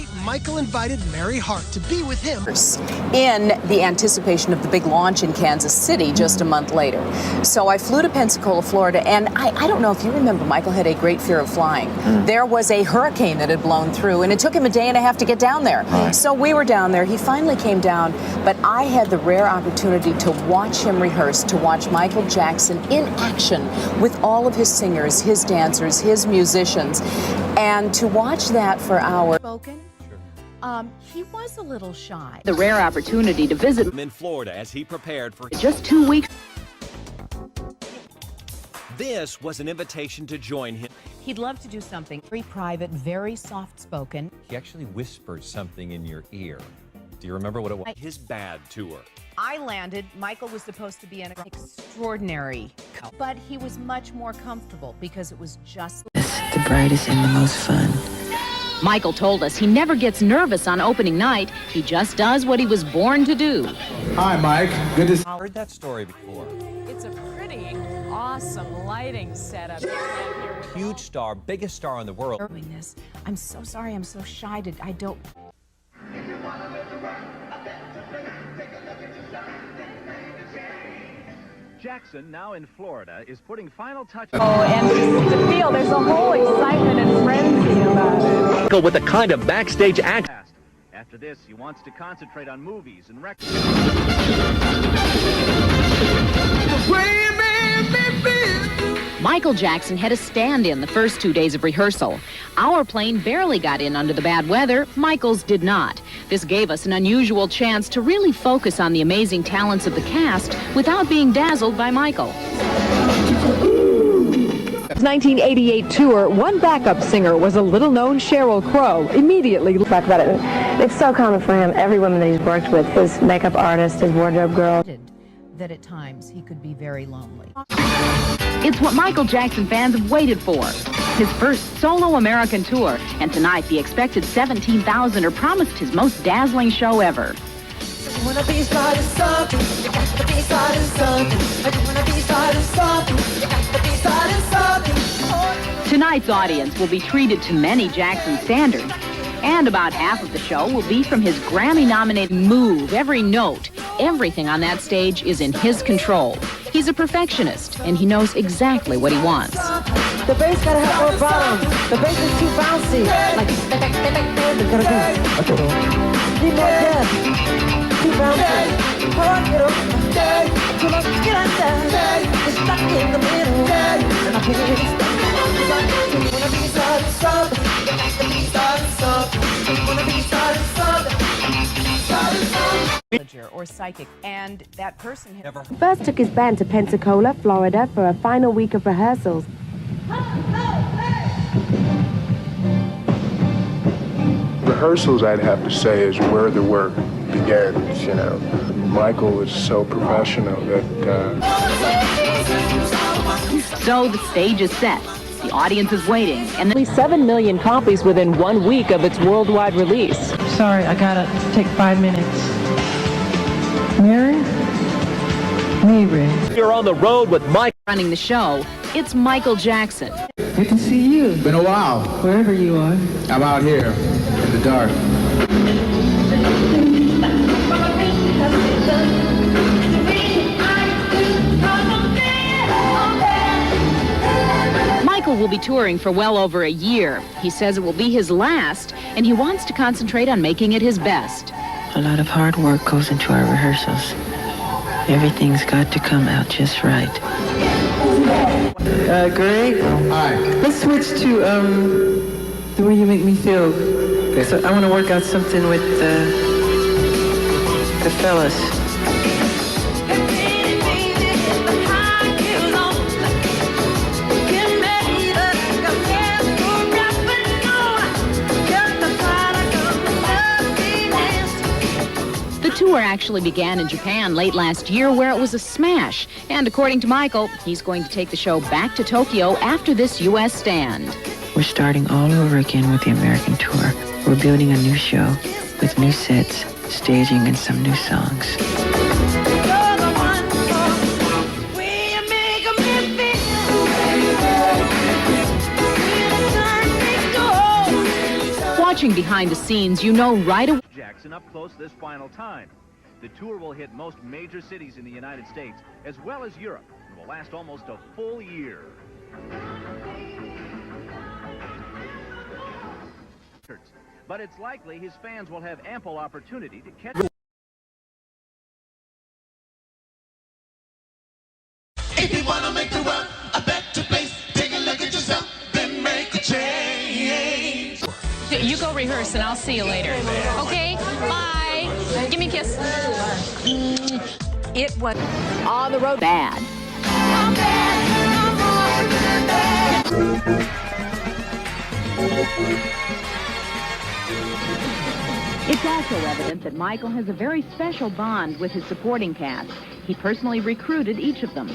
night, Michael invited Mary Hart to be with him in the anticipation of the big launch in Kansas City just a month later. So I flew to Pensacola, Florida, and I don't know if you remember, Michael had a great fear of flying. There was a hurricane that had blown through, and it took him a day and a half to get down there. So we were down there. He finally came down, but I had the rare opportunity to watch him rehearse, to watch Michael Jackson in action with all of his singers, his dancers, his musicians, and to watch that for hours. He was a little shy. The rare opportunity to visit him in Florida as he prepared for just 2 weeks. This was an invitation to join him. He'd love to do something very private, very soft-spoken. He actually whispered something in your ear. Do you remember what it was? His bad tour. I landed. Michael was supposed to be in an extraordinary coat, but he was much more comfortable because it was just the brightest and the most fun. Michael told us he never gets nervous on opening night. He just does what he was born to do. Hi, Mike. Good to see you. I've heard that story before. It's a pretty awesome lighting setup. Huge star, biggest star in the world. Doing this. I'm so sorry. I'm so shy. I don't. Jackson, now in Florida, is putting final touches. Oh, and just to feel there's a whole excitement and frenzy about it. With a kind of backstage act. After this, he wants to concentrate on movies and records. Michael Jackson had a stand-in the first 2 days of rehearsal. Our plane barely got in under the bad weather. Michael's did not. This gave us an unusual chance to really focus on the amazing talents of the cast without being dazzled by Michael. 1988 tour, one backup singer was a little-known Sheryl Crow. Immediately talk about it. It's so common for him. Every woman that he's worked with, his makeup artist, his wardrobe girl. That at times he could be very lonely. It's what Michael Jackson fans have waited for. His first solo American tour, and tonight the expected 17,000 are promised his most dazzling show ever. Tonight's audience will be treated to many Jackson standards, and about half of the show will be from his Grammy-nominated move. Every note, everything on that stage is in his control. He's a perfectionist, and he knows exactly what he wants. the bass gotta have more bottom. The bass is too bouncy. Like, need more depth. Too bouncy. It's stuck in the middle. And I feel it's stuck. Wanna be starting something. Wanna be starting something. Or psychic, and that person had never First took his band to Pensacola, Florida for a final week of rehearsals. Rehearsals, I'd have to say, is where the work begins, you know. Michael is so professional that... So the stage is set. The audience is waiting, and Only 7 million copies within 1 week of its worldwide release. Sorry, I gotta take 5 minutes. Mary? Mary. You're on the road with Mike. running the show, it's Michael Jackson. Good to see you. Been a while. Wherever you are. I'm out here in the dark. Michael will be touring for well over a year. He says it will be his last, and he wants to concentrate on making it his best. A lot of hard work goes into our rehearsals. Everything's got to come out just right. Greg? Hi. Let's switch to, the way you make me feel. Okay. So I want to work out something with, the fellas. The tour actually began in Japan late last year, where it was a smash. And according to Michael, he's going to take the show back to Tokyo after this U.S. stand. We're starting all over again with the American tour. We're building a new show with new sets, staging, and some new songs. Watch watching behind the scenes, you know right away. Jackson up close this final time. The tour will hit most major cities in the United States, as well as Europe, and will last almost a full year. But it's likely his fans will have ample opportunity to catch. If you want to make the world a better place, take a look at yourself, then make a change. You go rehearse, and I'll see you later. Okay? Bye. Give me a kiss. It was on the road. Bad. It's also evident that Michael has a very special bond with his supporting cast. He personally recruited each of them.